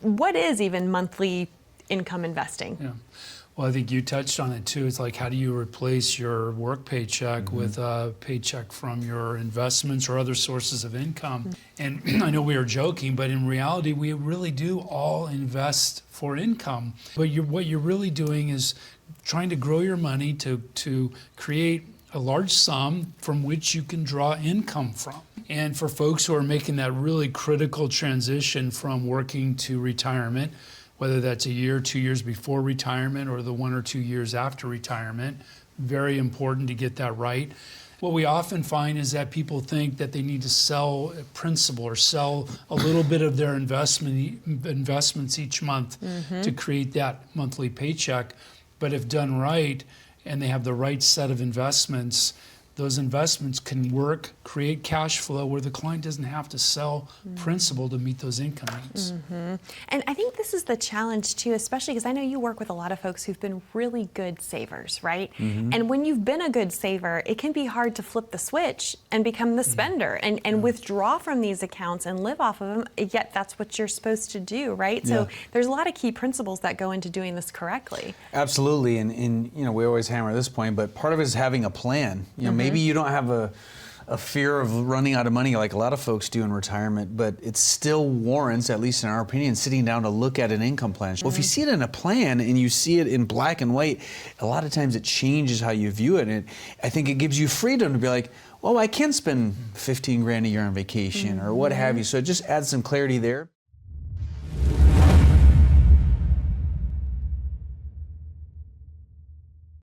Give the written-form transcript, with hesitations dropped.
What is even monthly income investing? Yeah. Well, I think you touched on it too. It's like, how do you replace your work paycheck with a paycheck from your investments or other sources of income? And I know we are joking, but in reality, we really do all invest for income. But what you're really doing is trying to grow your money to create a large sum from which you can draw income from. And for folks who are making that really critical transition from working to retirement, whether that's a year, 2 years before retirement, or the 1 or 2 years after retirement, very important to get that right. What we often find is that people think that they need to sell a principal or sell a little bit of their investments each month to create that monthly paycheck. But if done right, and they have the right set of investments, those investments can work, create cash flow where the client doesn't have to sell principal to meet those income needs. And I think this is the challenge too, especially because I know you work with a lot of folks who've been really good savers, right? And when you've been a good saver, it can be hard to flip the switch and become the spender and withdraw from these accounts and live off of them, yet that's what you're supposed to do, right? So there's a lot of key principles that go into doing this correctly. Absolutely, and you know, we always hammer this point, but part of it is having a plan. You know, maybe you don't have a fear of running out of money like a lot of folks do in retirement, but it still warrants, at least in our opinion, sitting down to look at an income plan. Well, if you see it in a plan and you see it in black and white, a lot of times it changes how you view it. And I think it gives you freedom to be like, well, I can spend 15 grand a year on vacation or what have you. So it just adds some clarity there.